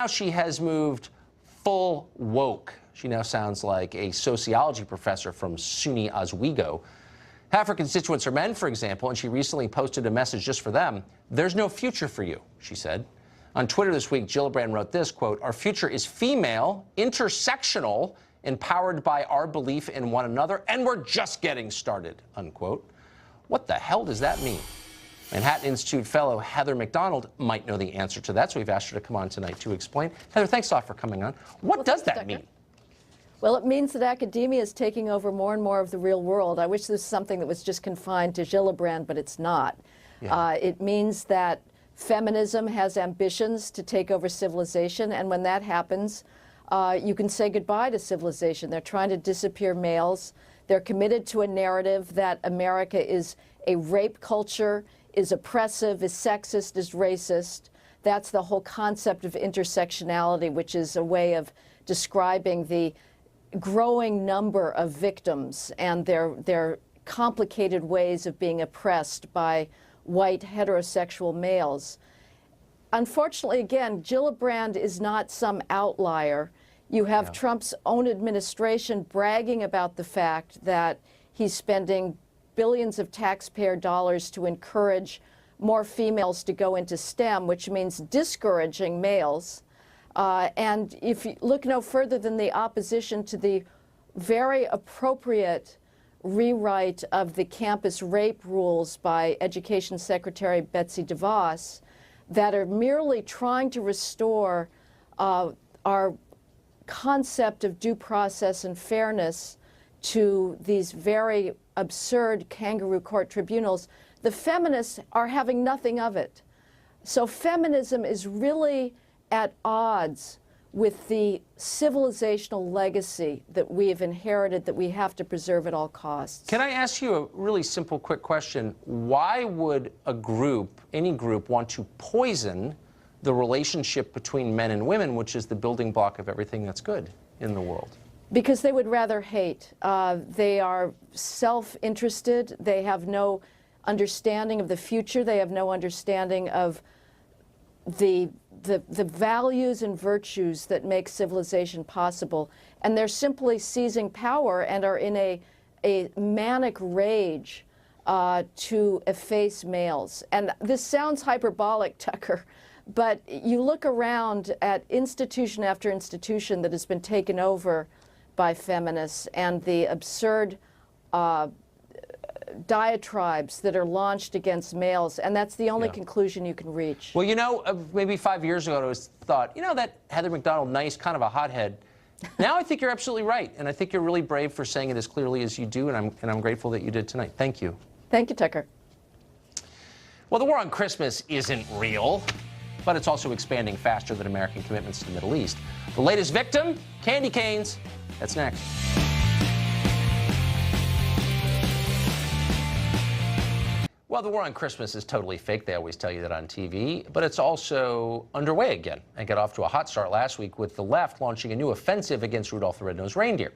Now she has moved full woke. She now sounds like a sociology professor from SUNY Oswego. Half her constituents are men, for example, and she recently posted a message just for them. "There's no future for you," she said. On Twitter this week, Gillibrand wrote this, quote, "Our future is female, intersectional, empowered by our belief in one another, and we're just getting started," unquote. What the hell does that mean? Manhattan Institute fellow Heather McDonald might know the answer to that, so we've asked her to come on tonight to explain. Heather, thanks a lot for coming on. What does that mean? Well, it means that academia is taking over more and more of the real world. I wish this was something that was just confined to Gillibrand, but it's not. Yeah. It means that feminism has ambitions to take over civilization, and when that happens, you can say goodbye to civilization. They're trying to disappear males. They're committed to a narrative that America is a rape culture, is oppressive, is sexist, is racist. That's the whole concept of intersectionality, which is a way of describing the growing number of victims and their complicated ways of being oppressed by white heterosexual males. Unfortunately, again, Gillibrand is not some outlier. You have Trump's own administration bragging about the fact that he's spending billions of taxpayer dollars to encourage more females to go into STEM, which means discouraging males. And if you look no further than the opposition to the very appropriate rewrite of the campus rape rules by Education Secretary Betsy DeVos that are merely trying to restore our concept of due process and fairness to these very absurd kangaroo court tribunals, the feminists are having nothing of it. So feminism is really at odds with the civilizational legacy that we have inherited that we have to preserve at all costs. Can I ask you a really simple, quick question? Why would a group, any group, want to poison the relationship between men and women, which is the building block of everything that's good in the world? Because they would rather hate. They are self-interested. They have no understanding of the future. They have no understanding of the values and virtues that make civilization possible. And they're simply seizing power and are in a manic rage to efface males. And this sounds hyperbolic, Tucker, but you look around at institution after institution that has been taken over by feminists and the absurd diatribes that are launched against males, and that's the only conclusion you can reach. Well, you know, maybe 5 years ago I was thought, you know, that Heather McDonald, nice, kind of a hothead. Now I think you're absolutely right, and I think you're really brave for saying it as clearly as you do, and I'm grateful that you did tonight. Thank you. Thank you, Tucker. Well, the war on Christmas isn't real, but it's also expanding faster than American commitments to the Middle East. The latest victim, candy canes. That's next. Well, the war on Christmas is totally fake. They always tell you that on TV. But it's also underway again and got off to a hot start last week with the left launching a new offensive against Rudolph the Red-Nosed Reindeer.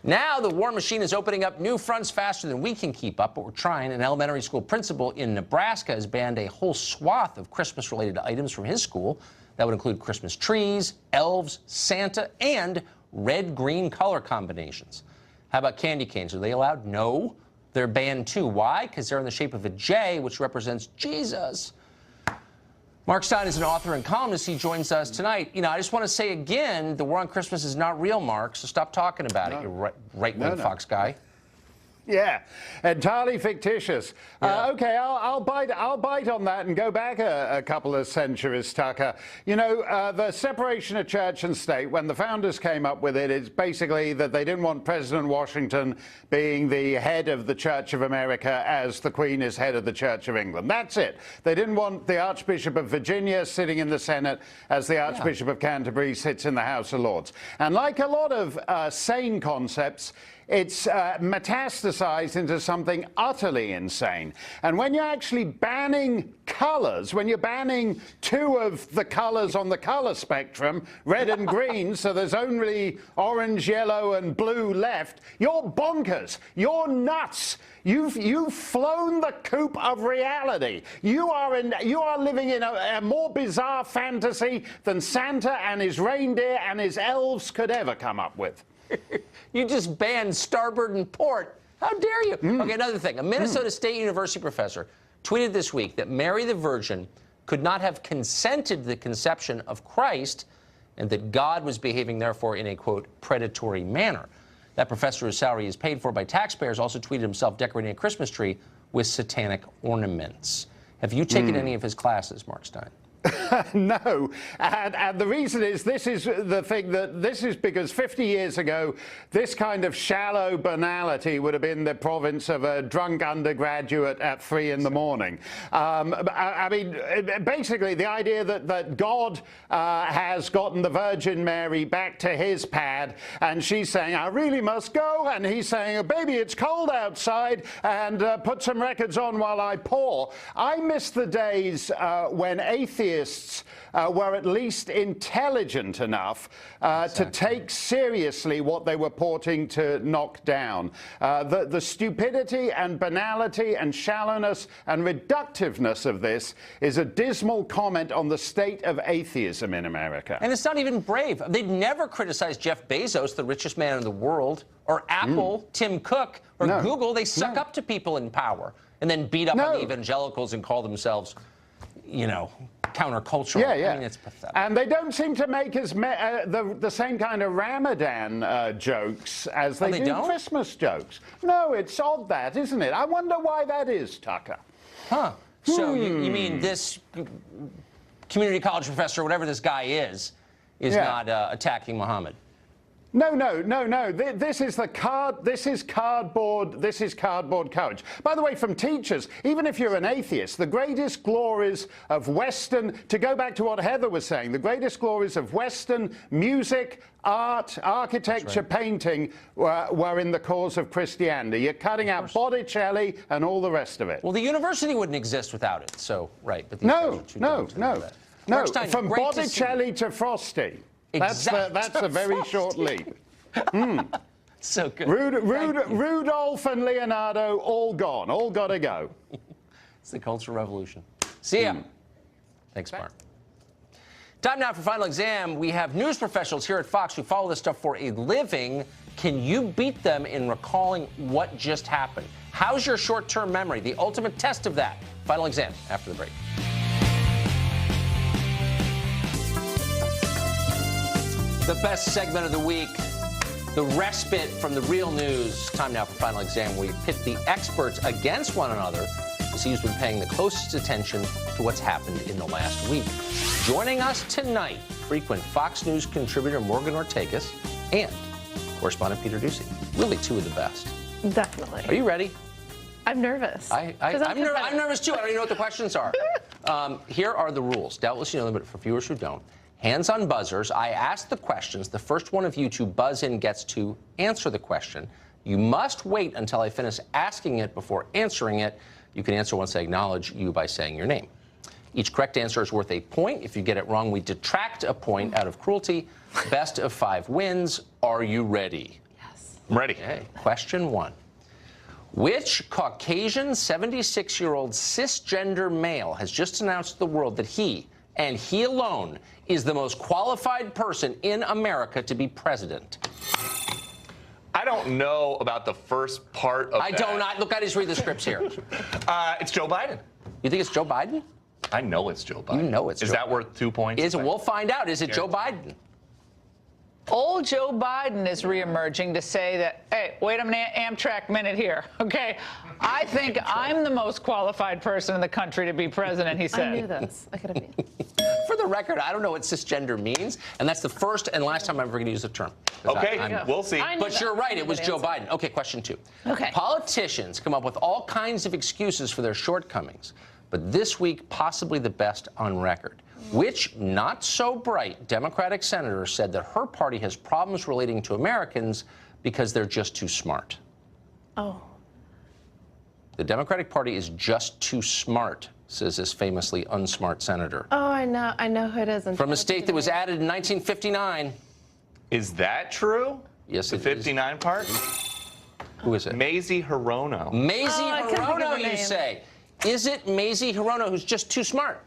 Now the war machine is opening up new fronts faster than we can keep up, but we're trying. An elementary school principal in Nebraska has banned a whole swath of Christmas-related items from his school. That would include Christmas trees, elves, Santa, and red-green color combinations. How about candy canes? Are they allowed? No. They're banned too. Why? Because they're in the shape of a J, which represents Jesus. Mark Stein is an author and columnist. He joins us tonight. You know, I just want to say again, the war on Christmas is not real, Mark, so stop talking about it, you right-wing Fox guy. Yeah, entirely fictitious. Yeah. Okay, I'll bite on that and go back a couple of centuries, Tucker. You know, the separation of church and state, when the founders came up with it, it's basically that they didn't want President Washington being the head of the Church of America as the Queen is head of the Church of England. That's it. They didn't want the Archbishop of Virginia sitting in the Senate as the Archbishop of Canterbury sits in the House of Lords. And like a lot of sane concepts, it's metastasized into something utterly insane. And when you're actually banning colors, when you're banning two of the colors on the color spectrum, red and green, so there's only orange, yellow, and blue left, you're bonkers. You're nuts. You've flown the coop of reality. You are living in a more bizarre fantasy than Santa and his reindeer and his elves could ever come up with. You just banned starboard and port. How dare you? Okay, another thing. A Minnesota State University professor tweeted this week that Mary the Virgin could not have consented to the conception of Christ and that God was behaving, therefore, in a, quote, predatory manner. That professor, whose salary is paid for by taxpayers, also tweeted himself decorating a Christmas tree with satanic ornaments. Have you taken any of his classes, Mark Stein? No, and the reason is this is because 50 years ago, this kind of shallow banality would have been the province of a drunk undergraduate at 3 in the morning. I mean, basically, the idea that God has gotten the Virgin Mary back to his pad, and she's saying, I really must go, and he's saying, oh, baby, it's cold outside, and put some records on while I pour. I miss the days when atheists were at least intelligent enough to take seriously what they were purporting to knock down. The stupidity and banality and shallowness and reductiveness of this is a dismal comment on the state of atheism in America. And it's not even brave. They'd never criticize Jeff Bezos, the richest man in the world, or Apple, Tim Cook, or Google. They suck up to people in power and then beat up on the evangelicals and call themselves, you know, countercultural. Yeah. I mean, it's pathetic. And they don't seem to make the same kind of Ramadan jokes as they do Christmas jokes. No, it's odd that, isn't it? I wonder why that is, Tucker. Huh. So you mean this community college professor, whatever this guy is not attacking Muhammad? No. This is cardboard courage. By the way, from teachers, even if you're an atheist, the greatest glories of Western, to go back to what Heather was saying, the greatest glories of Western music, art, architecture, painting were in the cause of Christianity. You're cutting out Botticelli and all the rest of it. Well, the university wouldn't exist without it. So, right. But these No. Stein, From Botticelli to Frosty. That's a very short leap. So good. Rudolph and Leonardo, all gone. All got to go. It's the Cultural Revolution. See ya. Thanks, Mark. Time now for Final Exam. We have news professionals here at Fox who follow this stuff for a living. Can you beat them in recalling what just happened? How's your short-term memory? The ultimate test of that. Final Exam after the break. The best segment of the week, the respite from the real news. Time now for Final Exam. We pit the experts against one another to see who's been paying the closest attention to what's happened in the last week. Joining us tonight, frequent Fox News contributor Morgan Ortagus and correspondent Peter Doocy. Really two of the best. Definitely. Are you ready? I'm nervous. I'm nervous too. I don't even know what the questions are. Here are the rules. Doubtless you know them, but for viewers who don't. Hands on buzzers. I ask the questions. The first one of you to buzz in gets to answer the question. You must wait until I finish asking it before answering it. You can answer once I acknowledge you by saying your name. Each correct answer is worth a point. If you get it wrong, we detract a point out of cruelty. Best of 5 wins. Are you ready? Yes. I'm ready. Okay. Question 1. Which Caucasian 76-year-old cisgender male has just announced to the world that he, and he alone, is the most qualified person in America to be president? I don't know about the first part of I do not. Look, I just read the scripts here. It's Joe Biden. You think it's Joe Biden? I know it's Joe Biden. You know it's Is Joe that worth 2 points? We'll find out. Is it Joe Biden? Old Joe Biden is reemerging to say that, hey, wait a minute, Amtrak minute here, okay? I think I'm the most qualified person in the country to be president, he said. I knew this. I could have been. For the record, I don't know what cisgender means, and that's the first and last time I'm ever going to use the term. Okay, we'll see. But you're right, it was Joe Biden. Okay, question 2. Okay. Politicians come up with all kinds of excuses for their shortcomings, but this week, possibly the best on record. Which not-so-bright Democratic senator said that her party has problems relating to Americans because they're just too smart. Oh. The Democratic Party is just too smart, says this famously unsmart senator. Oh, I know who it is. From a state that was added in 1959. Is that true? Yes, the it is. 59 part? Who is it? Mazie Hirono. Maisie I couldn't think of Hirono, her you name. say. Is it Maisie Hirono who's just too smart?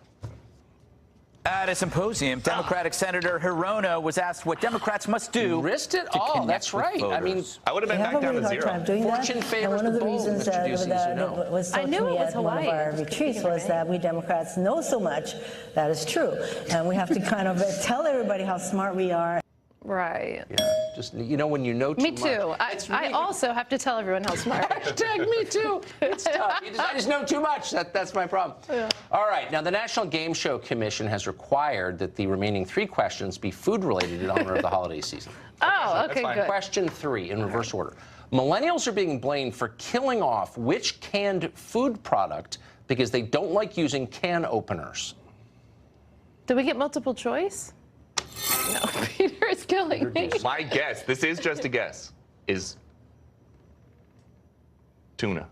At a symposium, Democratic Senator Hirono was asked what Democrats must do. You risked it to all. connect That's with right. I mean, voters. I would have They been have back a down really to hard zero. time doing Fortune that. favors And one of the the bold, reasons Mr. Ducey, as you know. that was I told knew to it me was at one of Hawaii. our I just couldn't retreats think of was her that we Democrats know so much. That is true. And we have to kind of tell everybody how smart we are. Right. yeah, just, you know, when you know too Me much. too. It's I really- also have to tell everyone how smart. Hashtag me too. It's tough. I just know too much. That's my problem. Yeah. All right. Now, the National Game Show Commission has required that the remaining 3 questions be food-related in honor of the holiday season. Oh, okay, fine. good. Question 3 in reverse order. Millennials are being blamed for killing off which canned food product because they don't like using can openers? Do we get multiple choice? No, Peter is killing me. My guess, this is just a guess, is tuna.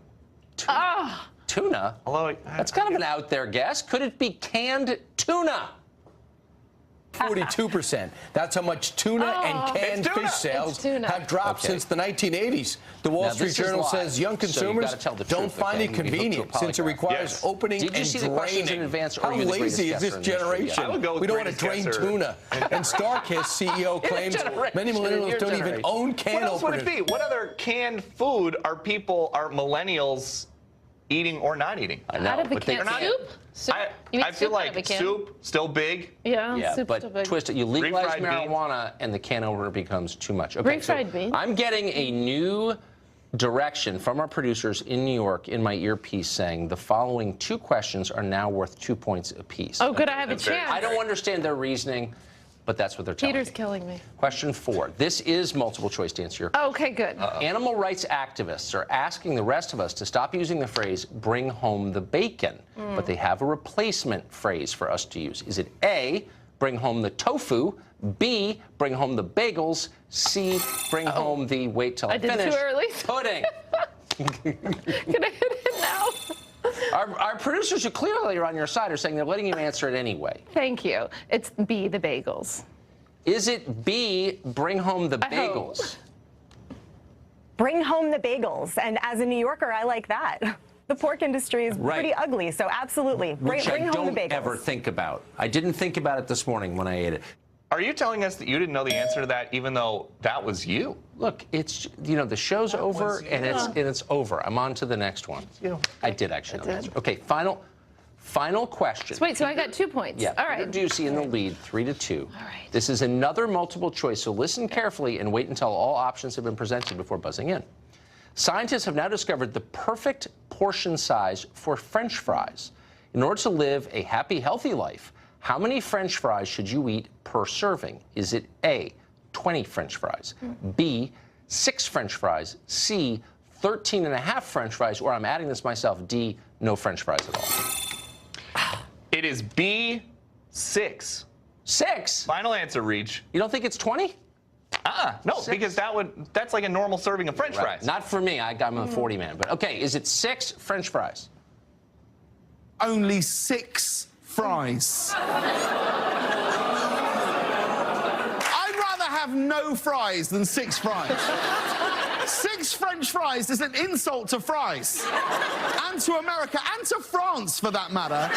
Ah, Tuna? Although, That's kind of an out there guess. Could it be canned tuna? 42%. That's how much tuna and canned It's tuna. fish sales It's tuna. have dropped Okay. since the 1980s. The Wall Now, Street this is Journal live, says young so you've consumers gotta tell the don't truth, find okay? it You can hook to a convenient since it polygraph. requires Yes. opening Did you and see the questions in draining. advance, or How are you the greatest lazy is this guesser in the industry? generation? I would go with We don't want to greatest drain guesser. tuna. And Starkist CEO claims generation, many in millennials your don't even generation. own can what else would openers. it be? What other canned food are millennials eating or not eating? I know, out of a but they can. can't. Soup? Soup? You mean I feel soup out of a like can? soup, still big. Yeah, Yeah, soup's but still big. twist it. You legalize Refried beans. marijuana, and the can opener becomes too much. Okay, Refried beans. I'm getting a new direction from our producers in New York in my earpiece saying the following 2 questions are now worth 2 points apiece. Oh, good, I have a That's very- chance. I don't understand their reasoning, but that's what they're telling Peter's me. killing me. Question 4. This is multiple choice to answer your question. Okay, good. Animal rights activists are asking the rest of us to stop using the phrase bring home the bacon, but they have a replacement phrase for us to use. Is it A, bring home the tofu, B, bring home the bagels, C, bring home the, wait till I, I did finish, too early. pudding? Can I hit it now? Our producers who clearly are on your side are saying they're letting you answer it anyway. Thank you. It's B, the bagels. Is it B, bring home the I hope. bagels? Bring home the bagels. And as a New Yorker, I like that. The pork industry is Right. pretty ugly, so absolutely. Which Bring I home the don't bagels. ever think about. I didn't think about it this morning when I ate it. Are you telling us that you didn't know the answer to that, even though that was you? Look, it's, you know, the show's over and it's over. I'm on to the next one. I did actually know the answer. Okay, final question. Wait, so I got 2 points. Yeah, All right. Peter Ducey in the lead, 3-2. All right. This is another multiple choice, so listen carefully and wait until all options have been presented before buzzing in. Scientists have now discovered the perfect portion size for French fries. In order to live a happy, healthy life, how many French fries should you eat per serving? Is it A, 20 French fries, B, 6 French fries, C, 13 and a half French fries, or I'm adding this myself, D, no French fries at all? It is B, 6. 6? Final answer, Reach. You don't think it's 20? No, 6. because that's like a normal serving of French fries. Not for me. I'm a 40 man. But okay, is it 6 French fries? Only 6 fries. I'd rather have no fries than 6 fries. 6 French fries is an insult to fries. And to America, and to France, for that matter.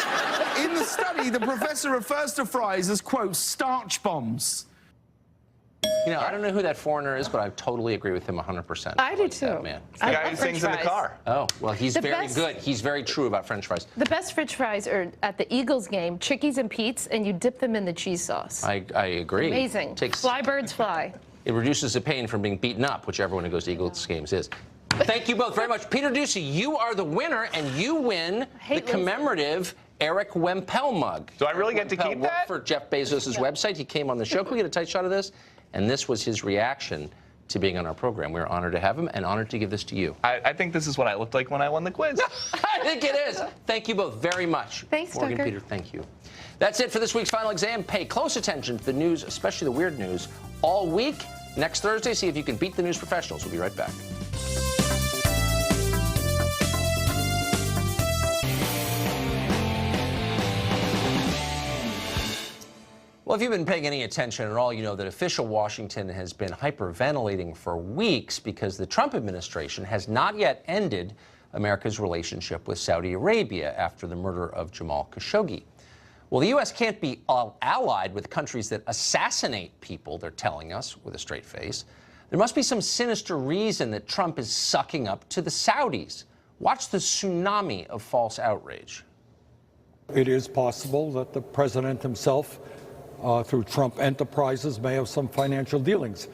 In the study, the professor refers to fries as, quote, starch bombs. You know, I don't know who that foreigner is, but I totally agree with him 100%. I do like that, too. man. The I guy love who French sings in the fries. car. Oh, well, he's The very best- good. He's very true about French fries. The best French fries are at the Eagles game, Chickies and Pete's, and you dip them in the cheese sauce. I agree. Amazing. Fly birds fly. It reduces the pain from being beaten up, which everyone who goes to Eagles games is. Thank you both very much. Peter Ducey, you are the winner, and you win the hate losing. commemorative Eric Wempel mug. Do I really get to Wempel keep worked that? for Jeff Bezos' website. He came on the show. Can we get a tight shot of this? And this was his reaction to being on our program. We're honored to have him and honored to give this to you. I think this is what I looked like when I won the quiz. I think it is. Thank you both very much. Thanks, Morgan, Tucker. Peter, thank you. That's it for this week's Final Exam. Pay close attention to the news, especially the weird news, all week. next Thursday. See if you can beat the news professionals. We'll be right back. Well, if you've been paying any attention at all, you know that official Washington has been hyperventilating for weeks because the Trump administration has not yet ended America's relationship with Saudi Arabia after the murder of Jamal Khashoggi. Well, the U.S. can't be allied with countries that assassinate people, they're telling us with a straight face. There must be some sinister reason that Trump is sucking up to the Saudis. Watch the tsunami of false outrage. It is possible that the president himself, through Trump Enterprises, may have some financial dealings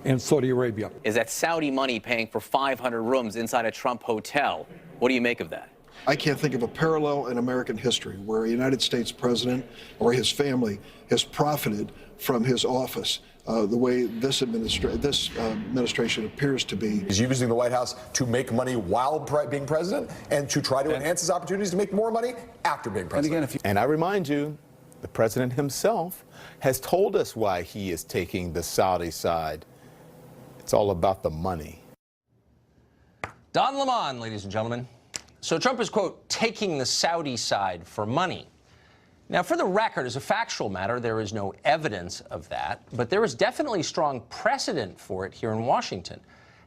in Saudi Arabia. Is that Saudi money paying for 500 rooms inside a Trump hotel? What do you make of that? I can't think of a parallel in American history where a United States president or his family has profited from his office the way this administration appears to be. He's using the White House to make money while being president and to try to enhance his opportunities to make more money after being president. And I remind you, the president himself has told us why he is taking the Saudi side. It's all about the money. Don Lemon, ladies and gentlemen. So Trump is, quote, taking the Saudi side for money. Now, for the record, as a factual matter, there is no evidence of that, but there is definitely strong precedent for it here in Washington.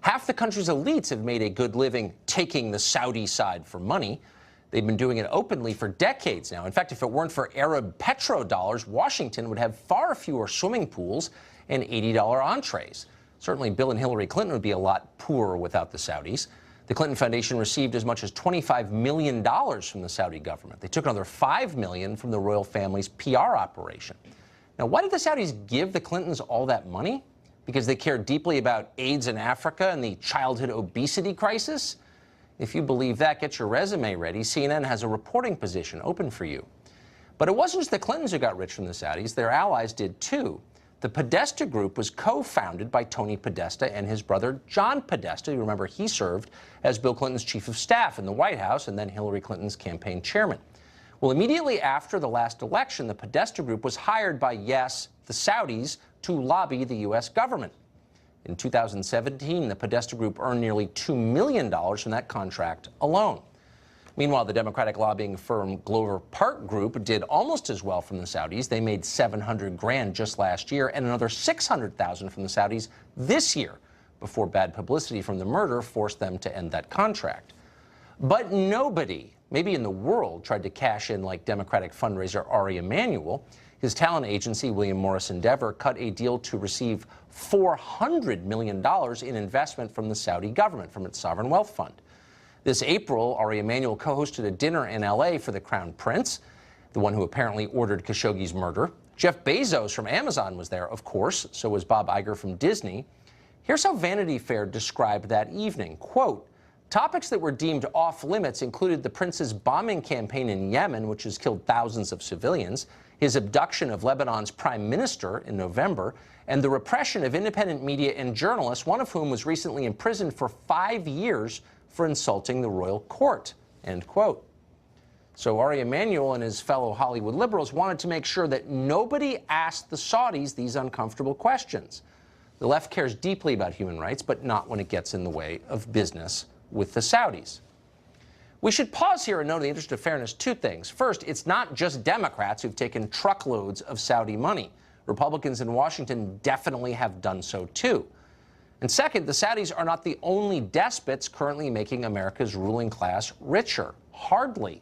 Half the country's elites have made a good living taking the Saudi side for money. They've been doing it openly for decades now. In fact, if it weren't for Arab petrodollars, Washington would have far fewer swimming pools and $80 entrees. Certainly, Bill and Hillary Clinton would be a lot poorer without the Saudis. The Clinton Foundation received as much as $25 million from the Saudi government. They took another $5 million from the royal family's PR operation. Now, why did the Saudis give the Clintons all that money? Because they cared deeply about AIDS in Africa and the childhood obesity crisis? If you believe that, get your resume ready. CNN has a reporting position open for you. But it wasn't just the Clintons who got rich from the Saudis. Their allies did too. The Podesta Group was co-founded by Tony Podesta and his brother John Podesta. You remember he served as Bill Clinton's chief of staff in the White House and then Hillary Clinton's campaign chairman. Well, immediately after the last election, the Podesta Group was hired by, yes, the Saudis to lobby the U.S. government. In 2017, the Podesta Group earned nearly $2 million from that contract alone. Meanwhile, the Democratic lobbying firm Glover Park Group did almost as well from the Saudis. They made $700 grand just last year and another $600,000 from the Saudis this year before bad publicity from the murder forced them to end that contract. But nobody, maybe in the world, tried to cash in like Democratic fundraiser Ari Emanuel. His talent agency, William Morris Endeavor, cut a deal to receive $400 million in investment from the Saudi government, from its sovereign wealth fund. This April, Ari Emanuel co-hosted a dinner in L.A. for the Crown Prince, the one who apparently ordered Khashoggi's murder. Jeff Bezos from Amazon was there, of course. So was Bob Iger from Disney. Here's how Vanity Fair described that evening. Quote, topics that were deemed off limits included the prince's bombing campaign in Yemen, which has killed thousands of civilians, his abduction of Lebanon's prime minister in November, and the repression of independent media and journalists, one of whom was recently imprisoned for 5 years for insulting the royal court, end quote. So Ari Emanuel and his fellow Hollywood liberals wanted to make sure that nobody asked the Saudis these uncomfortable questions. The left cares deeply about human rights, but not when it gets in the way of business with the Saudis. We should pause here and note in the interest of fairness two things. First, it's not just Democrats who've taken truckloads of Saudi money. Republicans in Washington definitely have done so too. And second, the Saudis are not the only despots currently making America's ruling class richer. Hardly.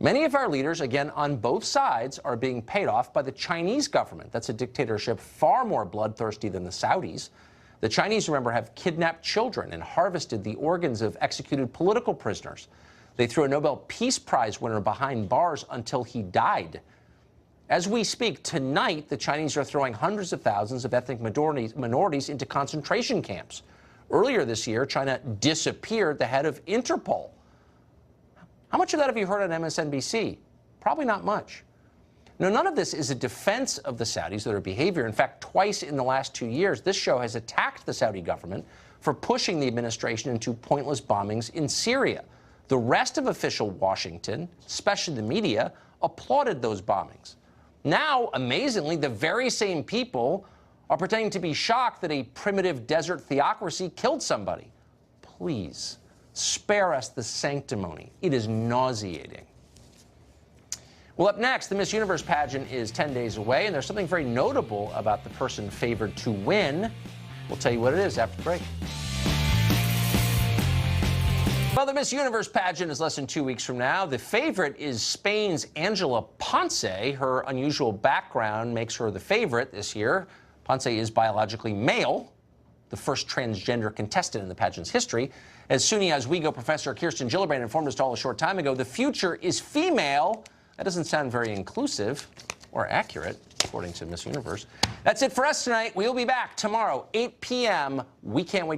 Many of our leaders, again, on both sides, are being paid off by the Chinese government. That's a dictatorship far more bloodthirsty than the Saudis. The Chinese, remember, have kidnapped children and harvested the organs of executed political prisoners. They threw a Nobel Peace Prize winner behind bars until he died. As we speak, tonight, the Chinese are throwing hundreds of thousands of ethnic minorities into concentration camps. Earlier this year, China disappeared the head of Interpol. How much of that have you heard on MSNBC? Probably not much. Now, none of this is a defense of the Saudis or their behavior. In fact, twice in the last 2 years, this show has attacked the Saudi government for pushing the administration into pointless bombings in Syria. The rest of official Washington, especially the media, applauded those bombings. Now, amazingly, the very same people while pretending to be shocked that a primitive desert theocracy killed somebody. Please, spare us the sanctimony. It is nauseating. Well, up next, the Miss Universe pageant is 10 days away, and there's something very notable about the person favored to win. We'll tell you what it is after the break. Well, the Miss Universe pageant is less than 2 weeks from now. The favorite is Spain's Angela Ponce. Her unusual background makes her the favorite this year. Ponce is biologically male, the first transgender contestant in the pageant's history. As SUNY Oswego professor Kirsten Gillibrand informed us all a short time ago, the future is female. That doesn't sound very inclusive or accurate, according to Miss Universe. That's it for us tonight. We'll be back tomorrow, 8 p.m. We can't wait.